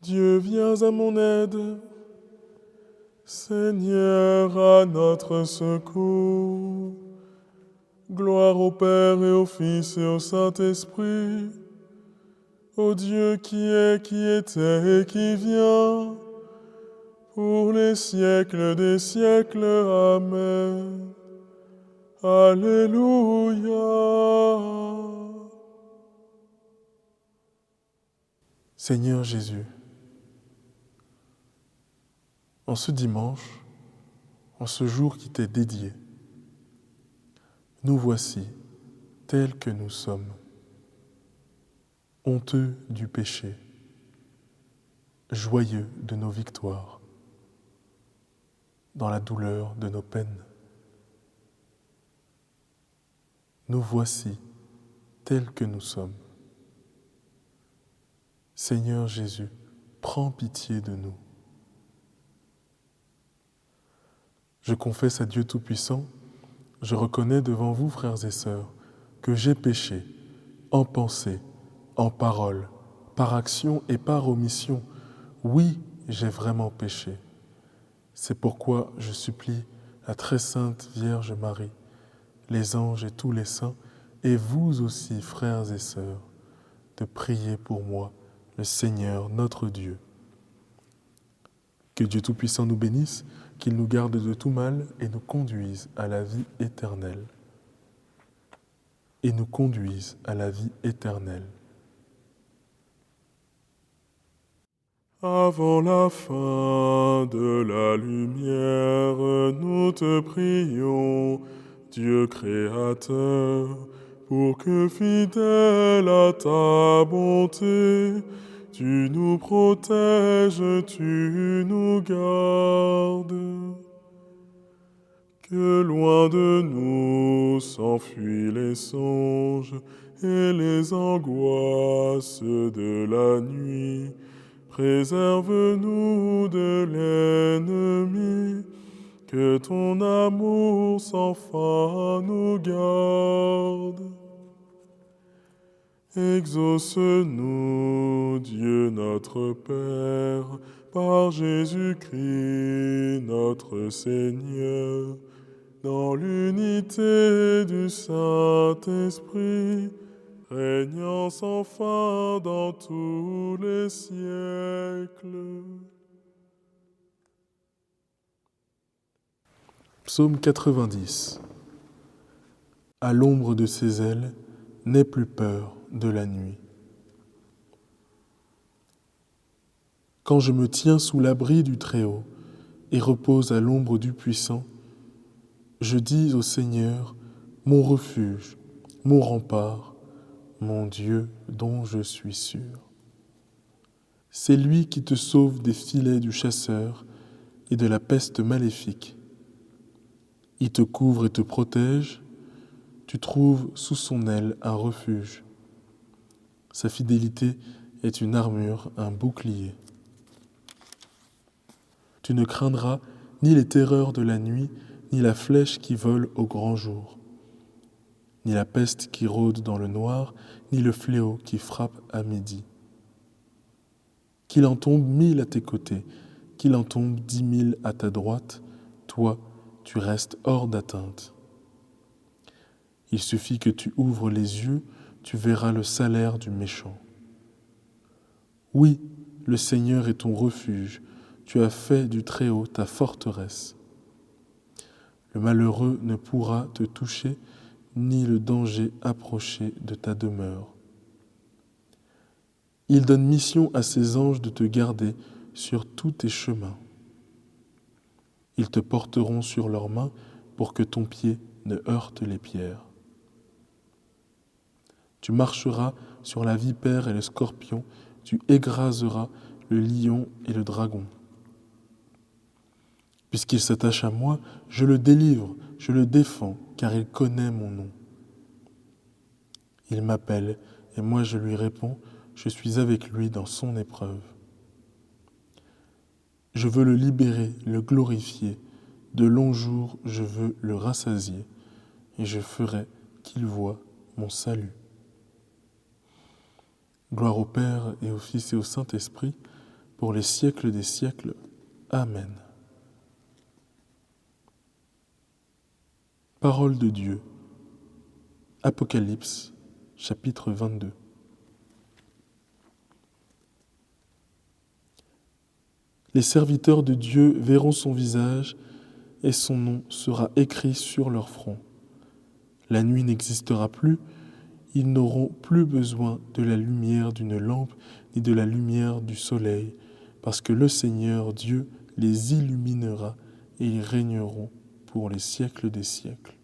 Dieu, viens à mon aide. Seigneur, à notre secours. Gloire au Père et au Fils et au Saint-Esprit, au Dieu qui est, qui était et qui vient, pour les siècles des siècles. Amen. Alléluia. Seigneur Jésus, en ce dimanche, en ce jour qui t'est dédié, nous voici tels que nous sommes, honteux du péché, joyeux de nos victoires, dans la douleur de nos peines. Nous voici tels que nous sommes. Seigneur Jésus, prends pitié de nous. Je confesse à Dieu Tout-Puissant, je reconnais devant vous, frères et sœurs, que j'ai péché en pensée, en parole, par action et par omission. Oui, j'ai vraiment péché. C'est pourquoi je supplie la très sainte Vierge Marie, les anges et tous les saints, et vous aussi, frères et sœurs, de prier pour moi, le Seigneur notre Dieu. Que Dieu Tout-Puissant nous bénisse, qu'il nous garde de tout mal et nous conduise à la vie éternelle. Et nous conduise à la vie éternelle. Avant la fin de la lumière, nous te prions, Dieu créateur, pour que fidèle à ta bonté, tu nous protèges, tu nous gardes. Que loin de nous s'enfuient les songes et les angoisses de la nuit. Préserve-nous de l'ennemi, que ton amour sans fin nous garde. Exauce-nous, Dieu notre Père, par Jésus-Christ notre Seigneur, dans l'unité du Saint-Esprit, régnant sans fin dans tous les siècles. Psaume 90. À l'ombre de ses ailes, n'aie plus peur de la nuit. Quand je me tiens sous l'abri du Très-Haut et repose à l'ombre du Puissant, je dis au Seigneur, mon refuge, mon rempart, mon Dieu dont je suis sûr. C'est lui qui te sauve des filets du chasseur et de la peste maléfique. Il te couvre et te protège, tu trouves sous son aile un refuge. Sa fidélité est une armure, un bouclier. Tu ne craindras ni les terreurs de la nuit, ni la flèche qui vole au grand jour, ni la peste qui rôde dans le noir, ni le fléau qui frappe à midi. Qu'il en tombe 1000 à tes côtés, qu'il en tombe 10 000 à ta droite, toi, tu restes hors d'atteinte. Il suffit que tu ouvres les yeux, tu verras le salaire du méchant. Oui, le Seigneur est ton refuge, tu as fait du Très-Haut ta forteresse. Le malheureux ne pourra te toucher, ni le danger approcher de ta demeure. Il donne mission à ses anges de te garder sur tous tes chemins. Ils te porteront sur leurs mains pour que ton pied ne heurte les pierres. Tu marcheras sur la vipère et le scorpion, tu écraseras le lion et le dragon. Puisqu'il s'attache à moi, je le délivre, je le défends, car il connaît mon nom. Il m'appelle, et moi je lui réponds, je suis avec lui dans son épreuve. Je veux le libérer, le glorifier, de longs jours je veux le rassasier, et je ferai qu'il voie mon salut. Gloire au Père et au Fils et au Saint-Esprit, pour les siècles des siècles. Amen. Parole de Dieu. Apocalypse, chapitre 22. Les serviteurs de Dieu verront son visage et son nom sera écrit sur leur front. La nuit n'existera plus, ils n'auront plus besoin de la lumière d'une lampe ni de la lumière du soleil, parce que le Seigneur Dieu les illuminera et ils régneront pour les siècles des siècles.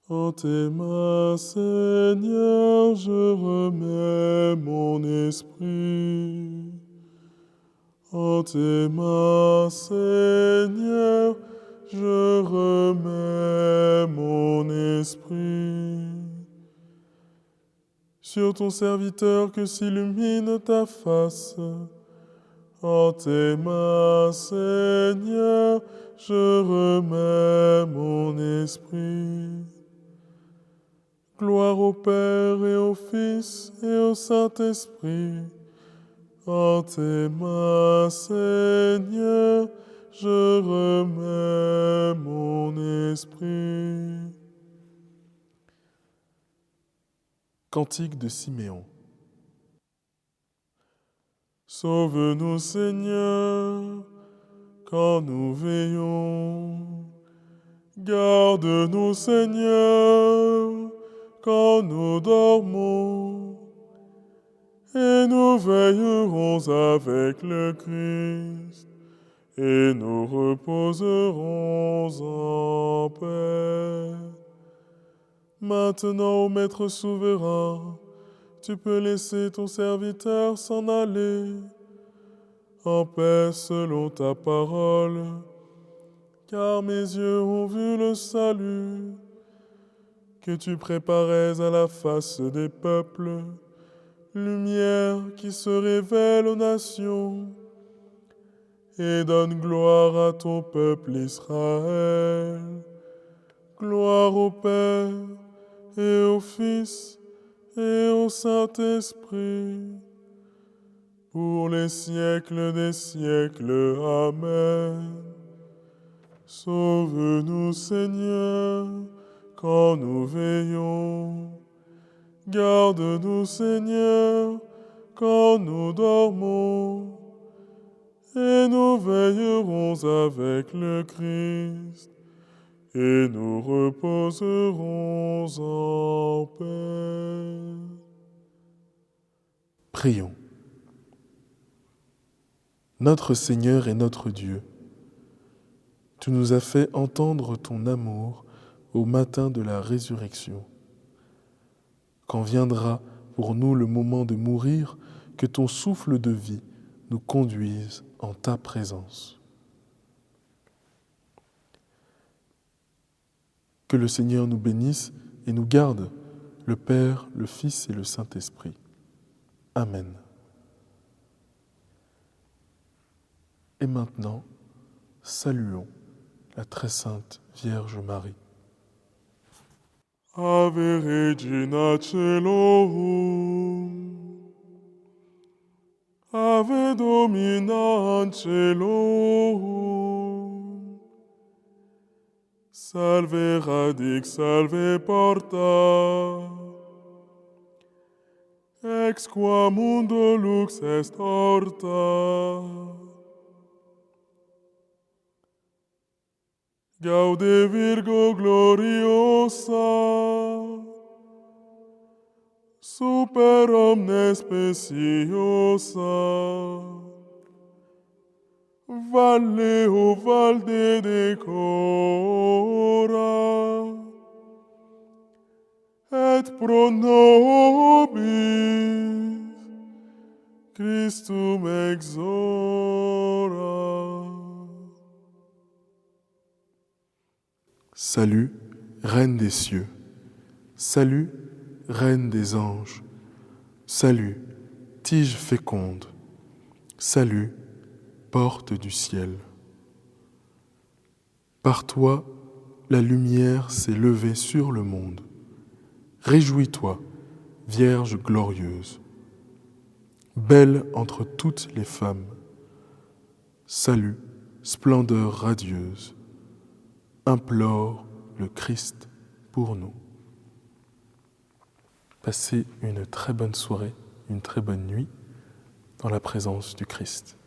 En tes mains, Seigneur, je remets mon esprit. En tes mains, Seigneur, je remets mon esprit. Sur ton serviteur que s'illumine ta face. En tes mains, Seigneur, je remets mon esprit. Gloire au Père et au Fils et au Saint-Esprit. En tes mains, Seigneur, je remets mon esprit. Cantique de Siméon. Sauve-nous, Seigneur, quand nous veillons. Garde-nous, Seigneur, quand nous dormons. Et nous veillerons avec le Christ, et nous reposerons en paix. Maintenant, ô Maître souverain, tu peux laisser ton serviteur s'en aller, en paix selon ta parole, car mes yeux ont vu le salut que tu préparais à la face des peuples, lumière qui se révèle aux nations et donne gloire à ton peuple Israël. Gloire au Père et au Fils et au Saint-Esprit, pour les siècles des siècles. Amen. Sauve-nous, Seigneur, quand nous veillons. Garde-nous, Seigneur, quand nous dormons. Et nous veillerons avec le Christ, et nous reposerons en paix. Prions. Notre Seigneur et notre Dieu, tu nous as fait entendre ton amour au matin de la résurrection. Quand viendra pour nous le moment de mourir, que ton souffle de vie nous conduise en ta présence. Que le Seigneur nous bénisse et nous garde, le Père, le Fils et le Saint-Esprit. Amen. Et maintenant, saluons la très sainte Vierge Marie. Ave Regina Caelorum, Ave Domina Caelorum, Salve radix, salve porta, ex qua mundo lux est horta. Gaude Virgo gloriosa, super omnes speciosa, valle o valde decora, et pro nobis Christum exora. Salut, Reine des cieux. Salut, Reine des anges. Salut, tige féconde. Salut, porte du ciel. Par toi, la lumière s'est levée sur le monde. Réjouis-toi, Vierge glorieuse. belle entre toutes les femmes. Salut, splendeur radieuse, implore le Christ pour nous. Passez une très bonne soirée, une très bonne nuit dans la présence du Christ.